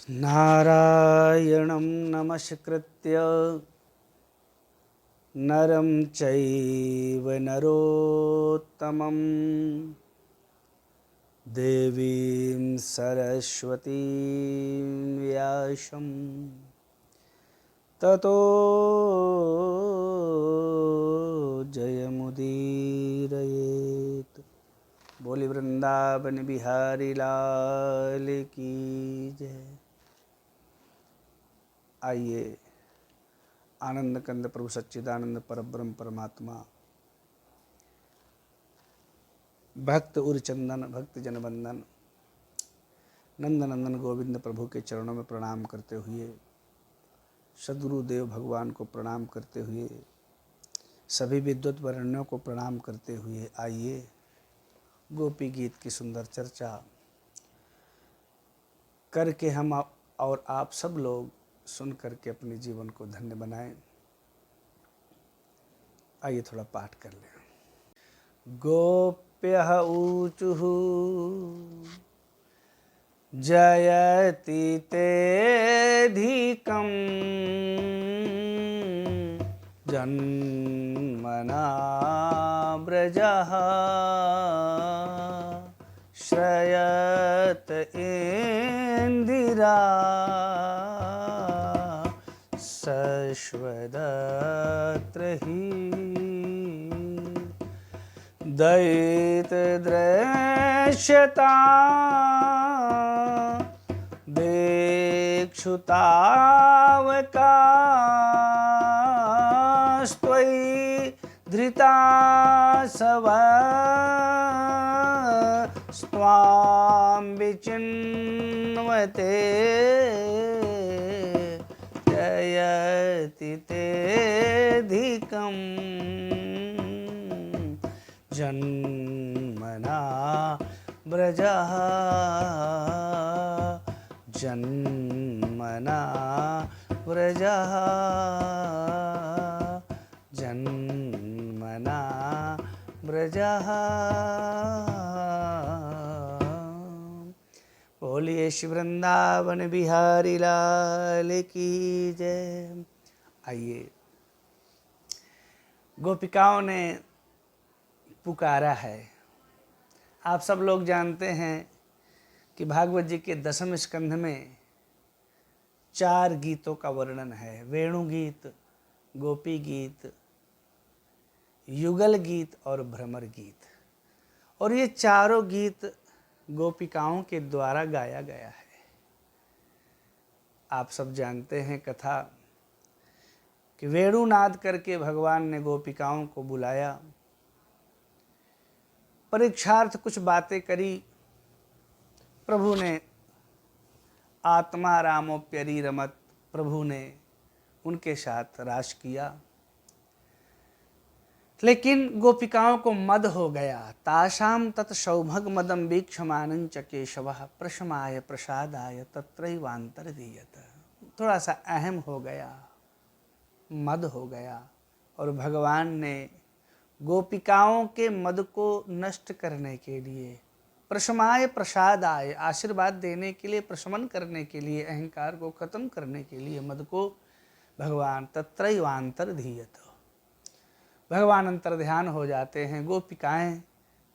नारायणं नमस्कृत्य नरं चैव नरोत्तमं देवीं सरस्वतीं व्यासं ततो जयमुदीरयेत्। बोली वृंदावन बिहारी लाल की जय। आइए आनंद कंद प्रभु सच्चिदानंद परब्रह्म परमात्मा भक्त उरचंदन भक्त जनबंदन नंद नंदन गोविंद प्रभु के चरणों में प्रणाम करते हुए, सद्गुरुदेव भगवान को प्रणाम करते हुए, सभी विद्वत वरेण्यों को प्रणाम करते हुए आइए गोपी गीत की सुंदर चर्चा करके हम और आप सब लोग सुन करके अपने जीवन को धन्य बनाएं। आइए थोड़ा पाठ कर लें। गोप्यः ऊचुः जयति तेऽधिकं जन्मना व्रजः श्रयत इंदिरा शश्वदत्र हि दयितदृश्यता दिक्षुतावकास्त्वयि धृता स्वां विचिन्वते जयति तेऽधिकं जन्मना व्रजः जन्मना व्रजः जन्मना व्रजः। बोलिए श्री वृंदावन बिहारी लाल की जय। आइए गोपिकाओं ने पुकारा है। आप सब लोग जानते हैं कि भागवत जी के 10वें स्कंध में 4 गीतों का वर्णन है। वेणु गीत, गोपी गीत, युगल गीत और भ्रमर गीत। और ये चारों गीत गोपिकाओं के द्वारा गाया गया है। आप सब जानते हैं कथा कि वेणुनाद करके भगवान ने गोपिकाओं को बुलाया, परीक्षार्थ कुछ बातें करी। प्रभु ने आत्मा रामोप्यरी रमत, प्रभु ने उनके साथ रास किया, लेकिन गोपिकाओं को मद हो गया। तासाम तत् सौभग मदम वीक्षमानं च केशवः प्रशमाय प्रसादाय तत्रैवान्तर्धीयत। थोड़ा सा अहम हो गया, मद हो गया, और भगवान ने गोपिकाओं के मद को नष्ट करने के लिए, प्रशमाय प्रसादाय आशीर्वाद देने के लिए, प्रशमन करने के लिए, अहंकार को खत्म करने के लिए मद को भगवान तत्रैवान्तर्धीयत, भगवान अंतर्ध्यान हो जाते हैं। गोपिकाएं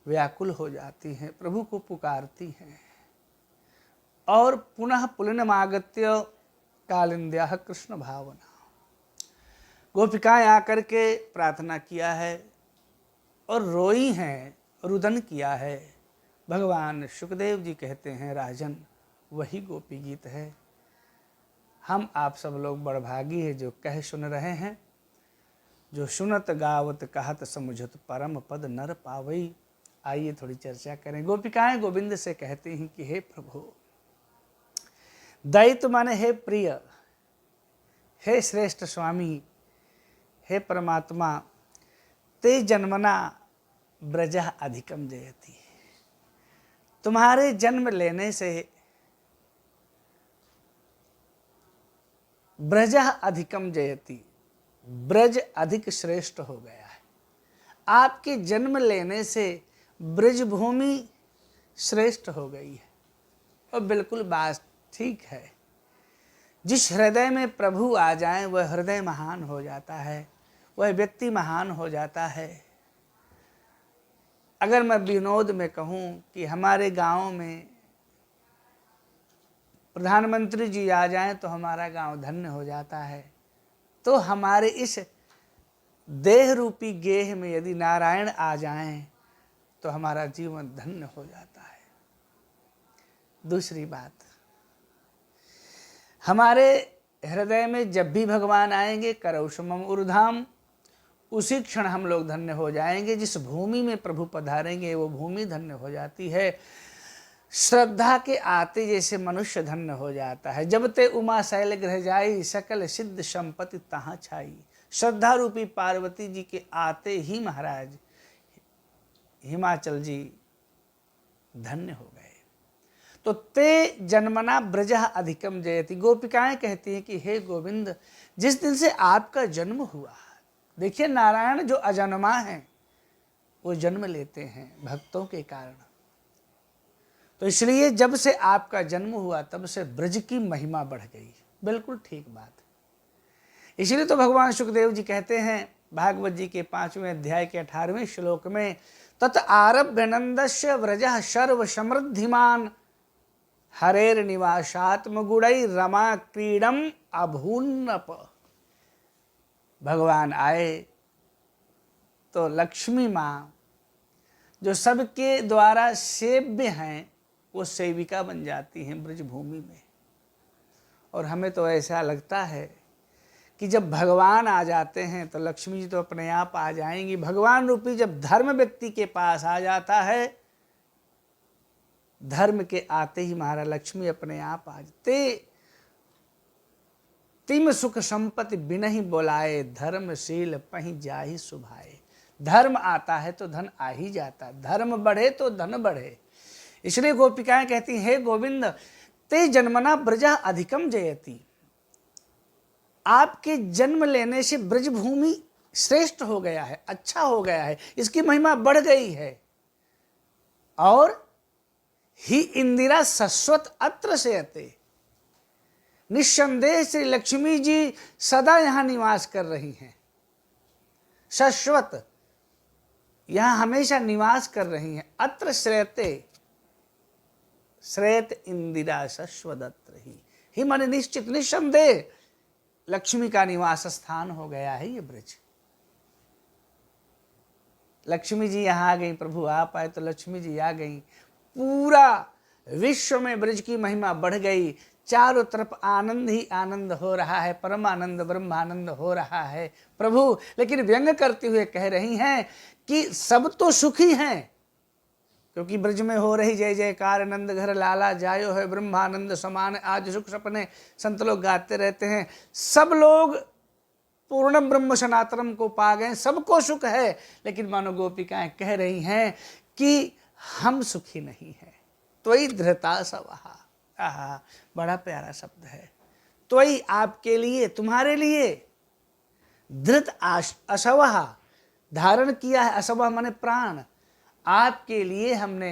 व्याकुल हो जाती हैं, प्रभु को पुकारती हैं। और पुनः पुलिनमागत्य कालिंद्याः कृष्ण भावना, गोपिकाएं आकर के प्रार्थना किया है और रोई हैं, रुदन किया है। भगवान सुखदेव जी कहते हैं, राजन वही गोपी गीत है। हम आप सब लोग बड़भागी है जो कह सुन रहे हैं। जो सुनत गावत कहत समुझत परम पद नर पावई। आइए थोड़ी चर्चा करें। गोपिकाएं गोविंद से कहती हैं कि हे प्रभु, दैत माने हे प्रिय, हे श्रेष्ठ स्वामी, हे परमात्मा, ते जन्मना ब्रजः अधिकम जयति। तुम्हारे जन्म लेने से ब्रजः अधिकम जयति, ब्रज अधिक श्रेष्ठ हो गया है। आपके जन्म लेने से ब्रजभूमि श्रेष्ठ हो गई है। और बिल्कुल बात ठीक है। जिस हृदय में प्रभु आ जाएं वह हृदय महान हो जाता है, वह व्यक्ति महान हो जाता है। अगर मैं विनोद में कहूँ कि हमारे गांव में प्रधानमंत्री जी आ जाएं तो हमारा गांव धन्य हो जाता है, तो हमारे इस देह रूपी गेह में यदि नारायण आ जाएं तो हमारा जीवन धन्य हो जाता है। दूसरी बात, हमारे हृदय में जब भी भगवान आएंगे करौशमम ऊर्धाम, उसी क्षण हम लोग धन्य हो जाएंगे। जिस भूमि में प्रभु पधारेंगे वो भूमि धन्य हो जाती है। श्रद्धा के आते जैसे मनुष्य धन्य हो जाता है। जब ते उमा शैल ग्रह जाई, सकल सिद्ध संपत्ति तहाँ छाई। श्रद्धा रूपी पार्वती जी के आते ही महाराज हिमाचल जी धन्य हो गए। तो ते जन्मना ब्रजः अधिकम जयति। गोपिकाएं कहती हैं कि हे गोविंद, जिस दिन से आपका जन्म हुआ, देखिए नारायण जो अजन्मा हैं वो जन्म लेते हैं भक्तों के कारण, तो इसलिए जब से आपका जन्म हुआ तब से ब्रज की महिमा बढ़ गई। बिल्कुल ठीक बात। इसलिए तो भगवान सुखदेव जी कहते हैं भागवत जी के 5वें अध्याय के 18वें श्लोक में, तत आरभ्य नंदस्य व्रजः सर्व समृद्धिमान, हरेर निवासात्म गुणै रमा क्रीडम अभून्नप। भगवान आए तो लक्ष्मी माँ जो सबके द्वारा सेव्य हैं वो सेविका बन जाती हैं ब्रजभूमि में। और हमें तो ऐसा लगता है कि जब भगवान आ जाते हैं तो लक्ष्मी जी तो अपने आप आ जाएंगी। भगवान रूपी जब धर्म व्यक्ति के पास आ जाता है, धर्म के आते ही महाराज लक्ष्मी अपने आप आ जाते। तिम सुख संपत्ति बिनहि बोलाए, धर्मशील पहीं जाहि सुभाए। धर्म आता है तो धन आ ही जाता, धर्म बढ़े तो धन बढ़े। इसलिए गोपिकाएं कहती हैं, हे गोविंद, ते जन्मना ब्रजा अधिकम जयति। आपके जन्म लेने से ब्रजभूमि श्रेष्ठ हो गया है, अच्छा हो गया है, इसकी महिमा बढ़ गई है। और ही इंदिरा शश्वत अत्र सेयते। निस्संदेह से लक्ष्मी जी सदा यहां निवास कर रही हैं, शाश्वत यहां हमेशा निवास कर रही हैं। अत्र श्रेयते, श्रेयत इंदिरा शश्वदत्र ही माने निश्चित निस्संदेह लक्ष्मी का निवास स्थान हो गया है ये ब्रज। लक्ष्मी जी यहाँ आ गई, प्रभु आप आए तो लक्ष्मी जी आ गई। पूरा विश्व में ब्रज की महिमा बढ़ गई। चारों तरफ आनंद ही आनंद हो रहा है, परमानंद ब्रह्मानंद हो रहा है। प्रभु लेकिन व्यंग करते हुए कह रही हैं कि सब तो सुखी हैं, क्योंकि ब्रज में हो रही जय जयकार, नंद घर लाला जायो है ब्रह्मानंद समान, आज सुख सपने संत लोग गाते रहते हैं। सब लोग पूर्ण ब्रह्म सनातनम को पा गए, सबको सुख है। लेकिन मानो गोपिकाएं कह रही हैं कि हम सुखी नहीं हैं। त्वयि धृता सवहा, आहा बड़ा प्यारा शब्द है। त्वयि आपके लिए, तुम्हारे लिए, धृत असवहा धारण किया है। असवह माने प्राण, आपके लिए हमने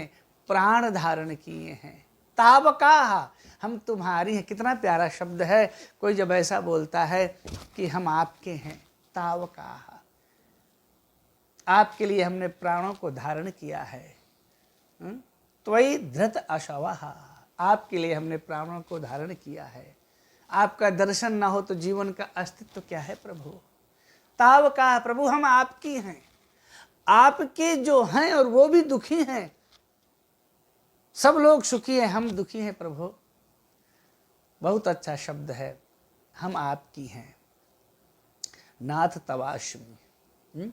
प्राण धारण किए हैं। तावका हम तुम्हारी हैं, कितना प्यारा शब्द है। कोई जब ऐसा बोलता है कि हम आपके हैं, तावका आपके लिए हमने प्राणों को धारण किया है। त्वयि धृत अशवः, आपके लिए हमने प्राणों को धारण किया है। आपका दर्शन ना हो तो जीवन का अस्तित्व क्या है प्रभु। तावका प्रभु हम आपकी हैं, आपके जो हैं और वो भी दुखी हैं। सब लोग सुखी हैं, हम दुखी हैं प्रभु। बहुत अच्छा शब्द है, हम आपकी हैं। नाथ तवाश्मी।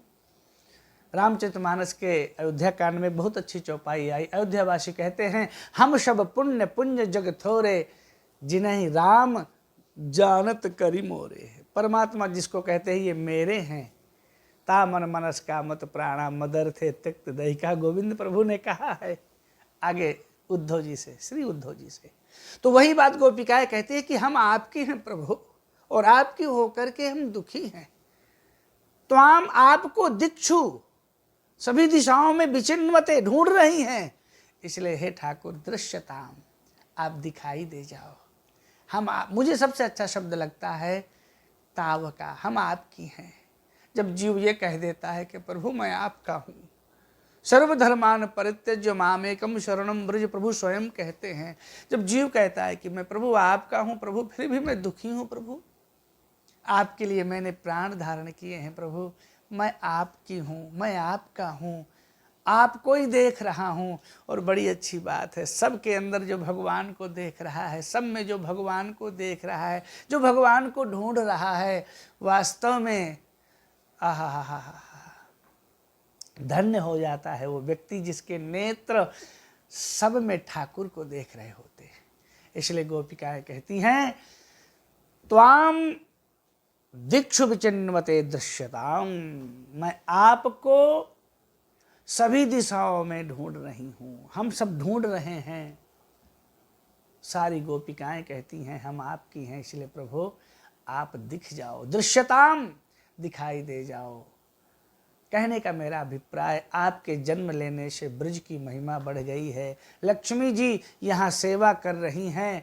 रामचरितमानस के अयोध्या कांड में बहुत अच्छी चौपाई आई। अयोध्यावासी कहते हैं, हम सब पुण्य पुण्य जग थोरे, जिन्हें राम जानत करी मोरे। परमात्मा जिसको कहते हैं ये मेरे हैं, ता मन मनस का मत प्राणा मदर थे त्यक्त दहिका। गोविंद प्रभु ने कहा है आगे उद्धव जी से, श्री उद्धव जी से। तो वही बात गोपिकाएं कहती है कि हम आपकी हैं प्रभु, और आपकी होकर के हम दुखी हैं। त्वाम आपको दिक्षु, सभी दिशाओं में विचिन्वते ढूंढ रही हैं। इसलिए हे ठाकुर दृश्यताम, आप दिखाई दे जाओ, मुझे सबसे अच्छा शब्द लगता है ताव का, हम आपकी हैं। जब जीव ये कह देता है कि प्रभु मैं आपका हूँ, सर्वधर्मान परित्यज्य मामेकम शरणम ब्रज, प्रभु स्वयं कहते हैं। जब जीव कहता है कि मैं प्रभु आपका हूँ प्रभु, फिर भी मैं दुखी हूँ प्रभु, आपके लिए मैंने प्राण धारण किए हैं प्रभु, मैं आपकी हूँ, मैं आपका हूँ, आपको ही देख रहा हूँ। और बड़ी अच्छी बात है, सबके अंदर जो भगवान को देख रहा है, सब में जो भगवान को देख रहा है, जो भगवान को ढूंढ रहा है, वास्तव में आहा, धन्य हो जाता है वो व्यक्ति जिसके नेत्र सब में ठाकुर को देख रहे होते हैं। इसलिए गोपिकाएं कहती हैं त्वाम दिक्षु विचिन्वते दृश्यताम, मैं आपको सभी दिशाओं में ढूंढ रही हूँ, हम सब ढूंढ रहे हैं। सारी गोपिकाएं कहती हैं हम आपकी हैं, इसलिए प्रभु आप दिख जाओ, दृश्यताम, दिखाई दे जाओ। कहने का मेरा अभिप्राय, आपके जन्म लेने से ब्रज की महिमा बढ़ गई है। लक्ष्मी जी यहाँ सेवा कर रही हैं,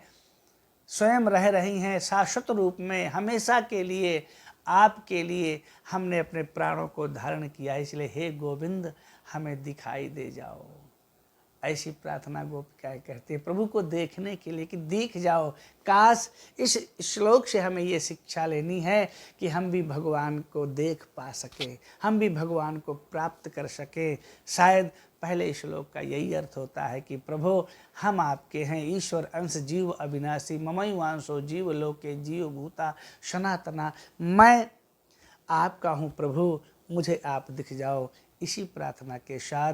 स्वयं रह रही हैं शाश्वत रूप में, हमेशा के लिए आपके लिए हमने अपने प्राणों को धारण किया, इसलिए हे गोविंद हमें दिखाई दे जाओ। ऐसी प्रार्थना गोपिकाएं कहती है प्रभु को देखने के लिए कि दिख जाओ। काश इस श्लोक से हमें ये शिक्षा लेनी है कि हम भी भगवान को देख पा सके, हम भी भगवान को प्राप्त कर सके। शायद पहले श्लोक का यही अर्थ होता है कि प्रभु हम आपके हैं, ईश्वर अंश जीव अविनाशी, ममैवांशो जीव लोके जीव भूता सनातना, मैं आपका हूँ प्रभु, मुझे आप दिख जाओ। इसी प्रार्थना के साथ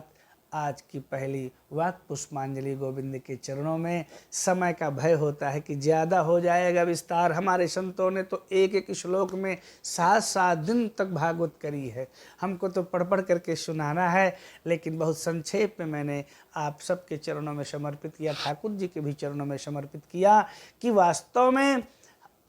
आज की पहली वाक पुष्पांजलि गोविंद के चरणों में। समय का भय होता है कि ज़्यादा हो जाएगा विस्तार। हमारे संतों ने तो एक एक श्लोक में 7-7 दिन तक भागवत करी है, हमको तो पढ़ पढ़ करके सुनाना है, लेकिन बहुत संक्षेप में मैंने आप सबके चरणों में समर्पित किया, ठाकुर जी के भी चरणों में समर्पित किया कि वास्तव में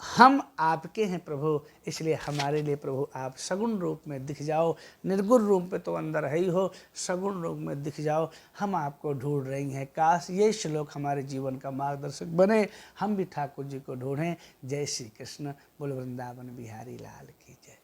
हम आपके हैं प्रभु, इसलिए हमारे लिए प्रभु आप सगुण रूप में दिख जाओ। निर्गुण रूप में तो अंदर है ही हो, सगुण रूप में दिख जाओ। हम आपको ढूंढ रही हैं, काश ये श्लोक हमारे जीवन का मार्गदर्शक बने, हम भी ठाकुर जी को ढूंढें। जय श्री कृष्ण। बोल वृंदावन बिहारी लाल की जय।